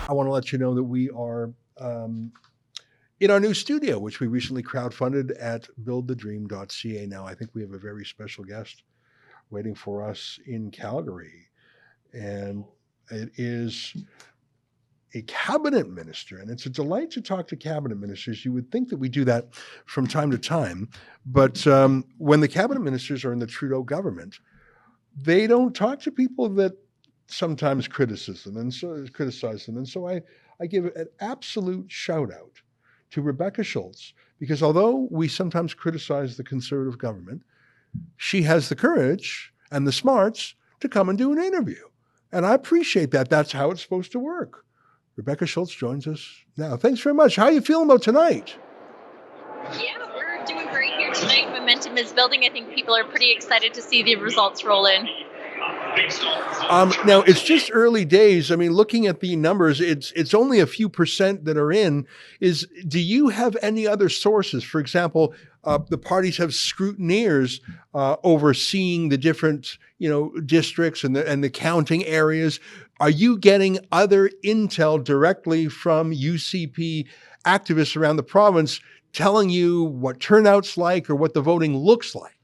I want to let you know that we are in our new studio, which we recently crowdfunded at buildthedream.ca. Now, I think we have a very special guest waiting for us in Calgary, and it is a cabinet minister, and it's a delight to talk to cabinet ministers. You would think that we do that from time to time, but when the cabinet ministers are in the Trudeau government, they don't talk to people that sometimes criticize them. And so I give an absolute shout out to Rebecca Schulz, because although we sometimes criticize the Conservative government, she has the courage and the smarts to come and do an interview. And I appreciate that. That's how it's supposed to work. Rebecca Schulz joins us now. Thanks very much. How are you feeling about tonight? Yeah, we're doing great here tonight. Momentum is building. I think people are pretty excited to see the results roll in. Now, it's just early days. I mean, looking at the numbers, it's only a few percent that are in. Do you have any other sources? For example, the parties have scrutineers overseeing the different, districts and the counting areas. Are you getting other intel directly from UCP activists around the province telling you what turnout's like or what the voting looks like?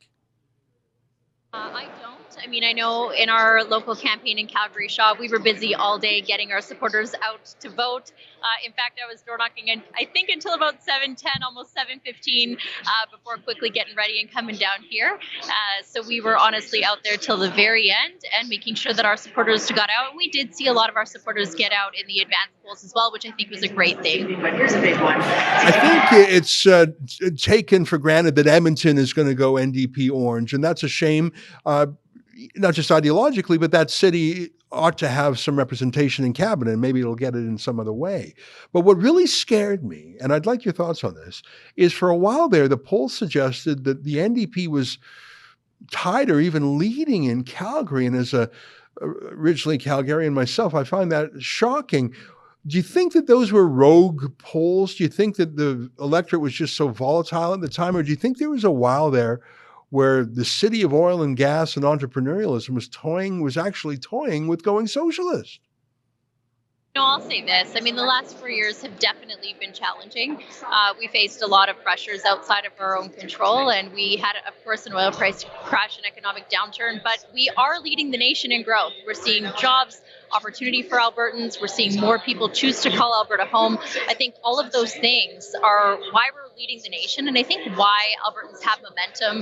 I don't. I mean, I know in our local campaign in Calgary, Shaw, we were busy all day getting our supporters out to vote. In fact, I was door knocking, I think until about 7:10, almost 7:15, before quickly getting ready and coming down here. So we were honestly out there till the very end and making sure that our supporters got out. And we did see a lot of our supporters get out in the advanced polls as well, which I think was a great thing. But here's a big one. I think it's taken for granted that Edmonton is going to go NDP orange, and that's a shame. Not just ideologically, but that city ought to have some representation in cabinet, and maybe it'll get it in some other way. But what really scared me, and I'd like your thoughts on this, is for a while there, the polls suggested that the NDP was tied or even leading in Calgary. And as a originally Calgarian myself, I find that shocking. Do you think that those were rogue polls? Do you think that the electorate was just so volatile at the time? Or do you think there was a while there where the city of oil and gas and entrepreneurialism was actually toying with going socialist? I'll say this. I mean, the last 4 years have definitely been challenging. We faced a lot of pressures outside of our own control, and we had, of course, an oil price crash and economic downturn, but we are leading the nation in growth. We're seeing jobs, opportunity for Albertans. We're seeing more people choose to call Alberta home. I think all of those things are why we're leading the nation, and I think why Albertans have momentum,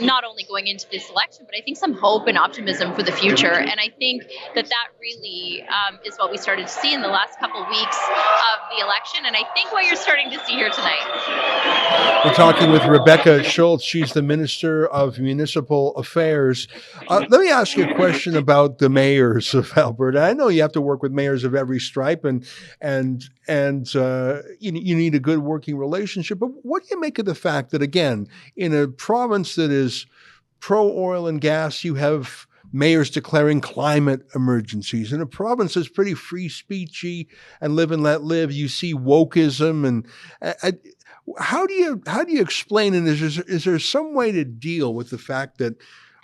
not only going into this election, but I think some hope and optimism for the future. And I think that really is what we started to see in the last couple of weeks of the election, and I think what you're starting to see here tonight. We're talking with Rebecca Schulz. She's the Minister of Municipal Affairs. Let me ask you a question about the mayors of Alberta. I know you have to work with mayors of every stripe, and you need a good working relationship. But what do you make of the fact that, again, in a province that is pro-oil and gas, you have mayors declaring climate emergencies? In a province that's pretty free speechy and live and let live, you see wokeism. And how do you explain, and is there some way to deal with the fact that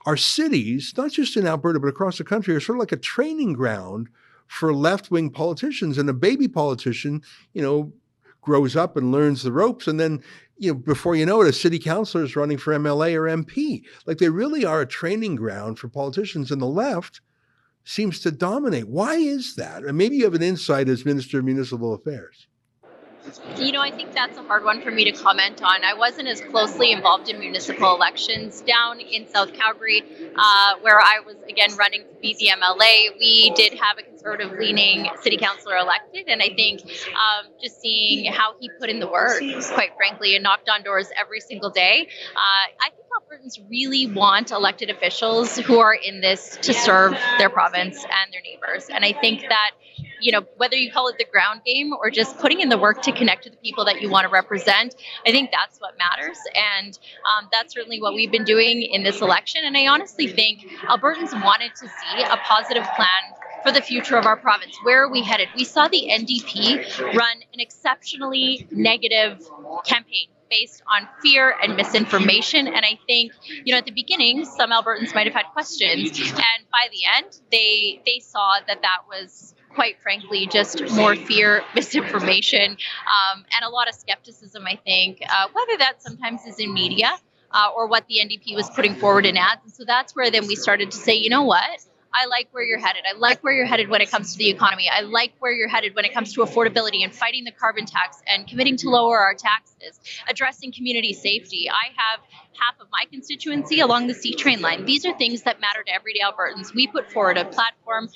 our cities, not just in Alberta but across the country, are sort of like a training ground for left-wing politicians, and a baby politician, grows up and learns the ropes, and then, before you know it, a city councillor is running for MLA or MP. Like, they really are a training ground for politicians, and the left seems to dominate. Why is that? And maybe you have an insight as Minister of Municipal Affairs. I think that's a hard one for me to comment on. I wasn't as closely involved in municipal elections down in South Calgary, where I was, again, running to be the MLA. We did have a conservative-leaning city councillor elected, and I think just seeing how he put in the work, quite frankly, and knocked on doors every single day, I think Albertans really want elected officials who are in this to serve their province and their neighbours. And I think that whether you call it the ground game or just putting in the work to connect to the people that you want to represent, I think that's what matters. And that's certainly what we've been doing in this election. And I honestly think Albertans wanted to see a positive plan for the future of our province. Where are we headed? We saw the NDP run an exceptionally negative campaign based on fear and misinformation. And I think, at the beginning, some Albertans might have had questions. And by the end, they saw that was quite frankly, just more fear, misinformation, and a lot of skepticism, I think, whether that sometimes is in media or what the NDP was putting forward in ads. And so that's where then we started to say, you know what? I like where you're headed. I like where you're headed when it comes to the economy. I like where you're headed when it comes to affordability and fighting the carbon tax and committing to lower our taxes, addressing community safety. I have half of my constituency along the C train line. These are things that matter to everyday Albertans. We put forward a platform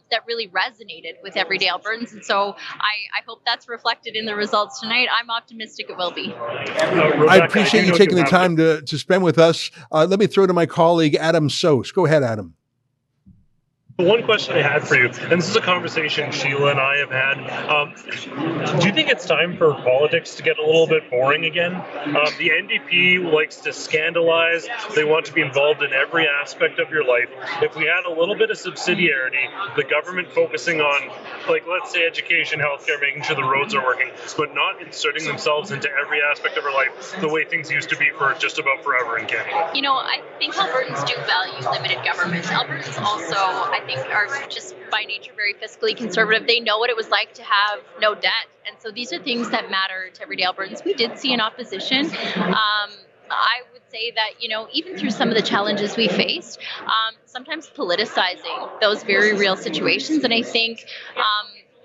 that really resonated with everyday Albertans. And so I hope that's reflected in the results tonight. I'm optimistic it will be. Rebecca, I appreciate you taking the time to spend with us. Let me throw to my colleague, Adam Sos. Go ahead, Adam. One question I had for you, and this is a conversation Sheila and I have had. Do you think it's time for politics to get a little bit boring again? The NDP likes to scandalize. They want to be involved in every aspect of your life. If we had a little bit of subsidiarity, the government focusing on, like, let's say education, healthcare, making sure the roads are working, but not inserting themselves into every aspect of our life the way things used to be for just about forever in Canada. You know, I think Albertans do value limited government. Albertans also, I think, are just by nature very fiscally conservative. They know what it was like to have no debt. And so these are things that matter to everyday Albertans. We did see an opposition. I would say that, you know, even through some of the challenges we faced, sometimes politicizing those very real situations. And I think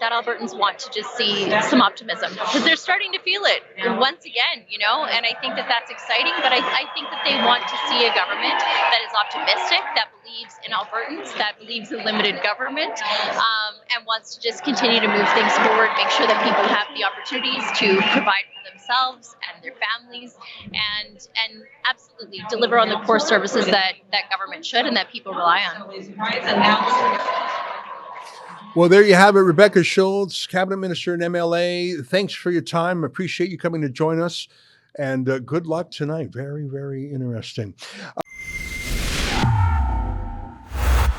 that Albertans want to just see some optimism because they're starting to feel it once again, you know, and I think that that's exciting, but I think that they want to see a government that is optimistic, that believes in Albertans, that believes in limited government, and wants to just continue to move things forward, make sure that people have the opportunities to provide for themselves and their families, and absolutely deliver on the core services that government should and that people rely on. Well, there you have it. Rebecca Schulz, Cabinet Minister and MLA. Thanks for your time. Appreciate you coming to join us. And good luck tonight. Very, very interesting.